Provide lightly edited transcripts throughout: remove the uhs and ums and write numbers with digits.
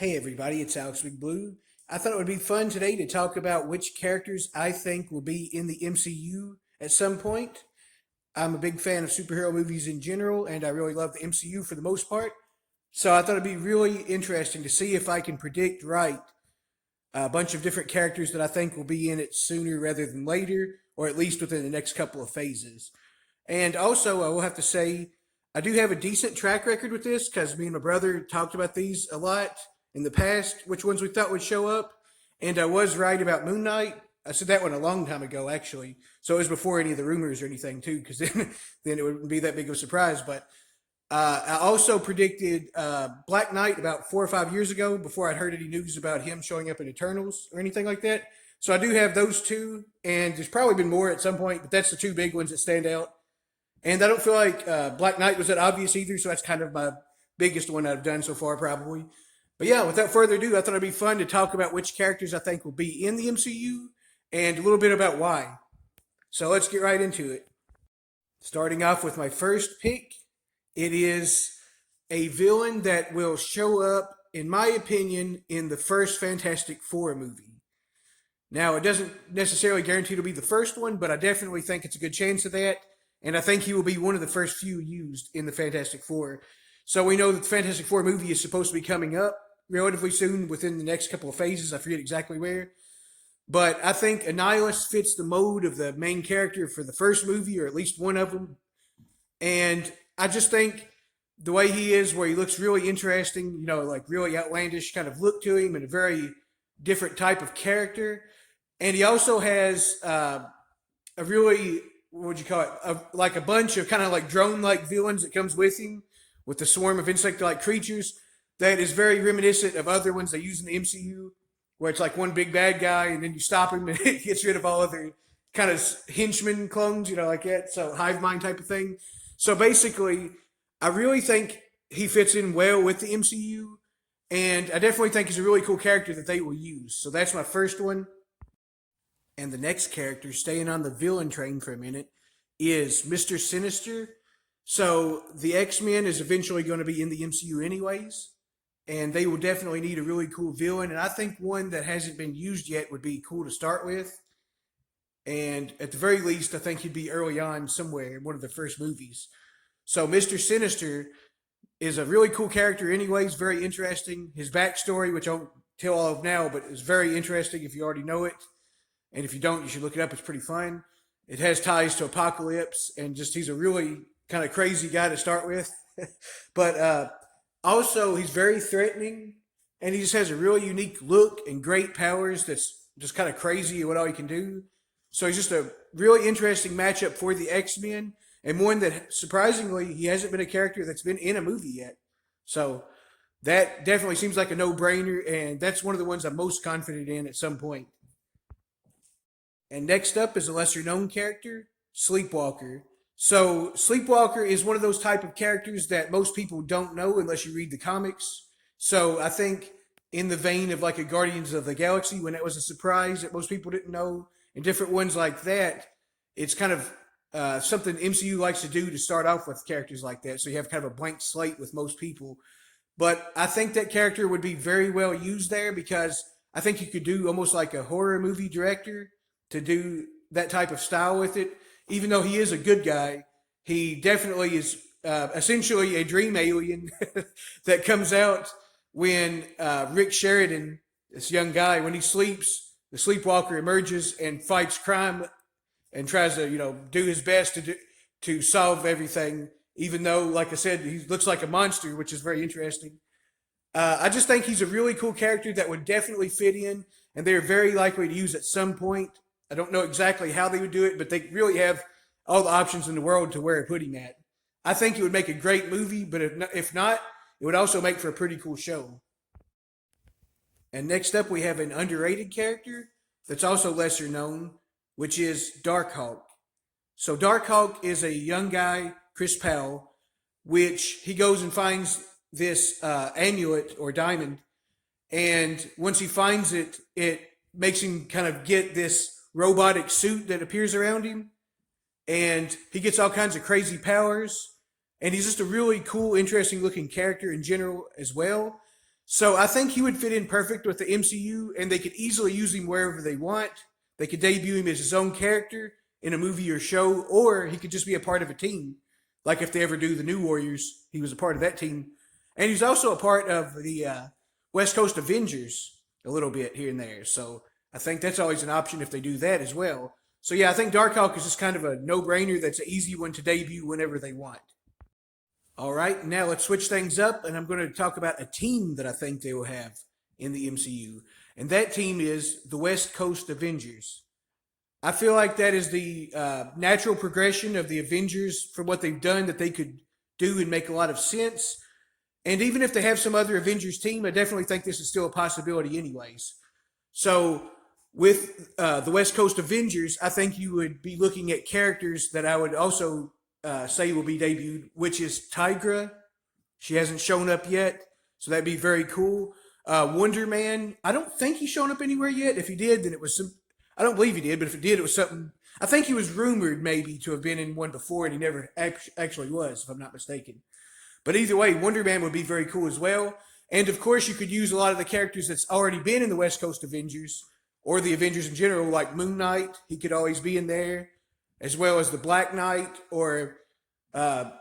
Hey everybody, it's Alex Big Blue. I thought it would be fun today to talk about which characters I think will be in the MCU at some point. I'm a big fan of superhero movies in general, and I really love the MCU for the most part. So I thought it'd be really interesting to see if I can predict right a bunch of different characters that I think will be in it sooner rather than later, or at least within the next couple of phases. And also, I will have to say, I do have a decent track record with this because me and my brother talked about these a lot in the past, which ones we thought would show up. And I was right about Moon Knight. I said that one a long time ago, actually. So it was before any of the rumors or anything, too, because then it wouldn't be that big of a surprise. But I also predicted Black Knight about 4 or 5 years ago before I'd heard any news about him showing up in Eternals or anything like that. So I do have those two, and there's probably been more at some point, but that's the two big ones that stand out. And I don't feel like Black Knight was that obvious either, so that's kind of my biggest one I've done so far, probably. But yeah, without further ado, I thought it'd be fun to talk about which characters I think will be in the MCU and a little bit about why. So let's get right into it. Starting off with my first pick, it is a villain that will show up, in my opinion, in the first Fantastic Four movie. Now, it doesn't necessarily guarantee to be the first one, but I definitely think it's a good chance of that. And I think he will be one of the first few used in the Fantastic Four. So we know that the Fantastic Four movie is supposed to be coming up relatively soon within the next couple of phases. I forget exactly where. But I think Annihilus fits the mode of the main character for the first movie, or at least one of them. And I just think the way he is, where he looks really interesting, like really outlandish kind of look to him and a very different type of character. And he also has a really, what would you call it, like a bunch of kind of like drone-like villains that comes with him with the swarm of insect-like creatures that is very reminiscent of other ones they use in the MCU, where it's like one big bad guy and then you stop him and it gets rid of all other kind of henchmen clones, like that. So hive mind type of thing. So basically, I really think he fits in well with the MCU, and I definitely think he's a really cool character that they will use. So that's my first one. And the next character, staying on the villain train for a minute, is Mr. Sinister. So the X-Men is eventually going to be in the MCU anyways, and they will definitely need a really cool villain. And I think one that hasn't been used yet would be cool to start with. And at the very least, I think he'd be early on somewhere in one of the first movies. So Mr. Sinister is a really cool character anyways, very interesting. His backstory, which I won't tell all of now, but is very interesting if you already know it. And if you don't, you should look it up. It's pretty fun. It has ties to Apocalypse, and just he's a really kind of crazy guy to start with. But also, he's very threatening, and he just has a really unique look and great powers that's just kind of crazy at what all he can do. So he's just a really interesting matchup for the X-Men, and one that, surprisingly, he hasn't been a character that's been in a movie yet. So that definitely seems like a no-brainer, and that's one of the ones I'm most confident in at some point. And next up is a lesser known character, Sleepwalker. So Sleepwalker is one of those type of characters that most people don't know unless you read the comics. So I think in the vein of like a Guardians of the Galaxy, when it was a surprise that most people didn't know, and different ones like that, it's kind of something MCU likes to do to start off with characters like that. So you have kind of a blank slate with most people. But I think that character would be very well used there because I think you could do almost like a horror movie director to do that type of style with it. Even though he is a good guy, he definitely is essentially a dream alien that comes out when Rick Sheridan, this young guy, when he sleeps, the sleepwalker emerges and fights crime and tries to, do his best to solve everything. Even though, like I said, he looks like a monster, which is very interesting. I just think he's a really cool character that would definitely fit in, and they're very likely to use at some point. I don't know exactly how they would do it, but they really have all the options in the world to where to put him at. I think it would make a great movie, but if not, it would also make for a pretty cool show. And next up, we have an underrated character that's also lesser known, which is Darkhawk. So Darkhawk is a young guy, Chris Powell, which he goes and finds this amulet or diamond, and once he finds it, it makes him kind of get this robotic suit that appears around him, and he gets all kinds of crazy powers, and he's just a really cool, interesting looking character in general as well. So I think he would fit in perfect with the MCU, and they could easily use him wherever they want. They could debut him as his own character in a movie or show, or he could just be a part of a team. Like if they ever do the New Warriors, he was a part of that team. And he's also a part of the West Coast Avengers a little bit here and there. So I think that's always an option if they do that as well. So yeah, I think Darkhawk is just kind of a no-brainer. That's an easy one to debut whenever they want. All right, now let's switch things up, and I'm going to talk about a team that I think they will have in the MCU, and that team is the West Coast Avengers. I feel like that is the natural progression of the Avengers from what they've done that they could do and make a lot of sense. And even if they have some other Avengers team, I definitely think this is still a possibility, anyways. So, with the West Coast Avengers, I think you would be looking at characters that I would also say will be debuted, which is Tigra. She hasn't shown up yet, so that'd be very cool. Wonder Man, I don't think he's shown up anywhere yet. If he did, then it was some. I don't believe he did, but if he did, it was something. I think he was rumored maybe to have been in one before, and he never actually was, if I'm not mistaken. But either way, Wonder Man would be very cool as well. And of course, you could use a lot of the characters that's already been in the West Coast Avengers or the Avengers in general, like Moon Knight. He could always be in there, as well as the Black Knight, or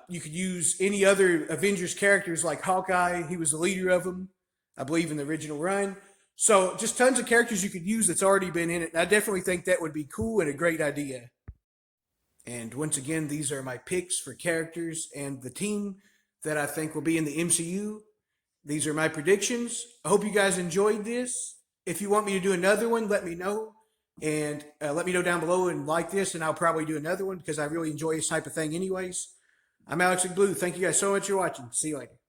you could use any other Avengers characters like Hawkeye. He was the leader of them, I believe, in the original run. So just tons of characters you could use that's already been in it. And I definitely think that would be cool and a great idea. And once again, these are my picks for characters and the team that I think will be in the MCU. These are my predictions. I hope you guys enjoyed this. If you want me to do another one, let me know. And let me know down below and like this, and I'll probably do another one because I really enjoy this type of thing anyways. I'm Alex Blue. Thank you guys so much for watching. See you later.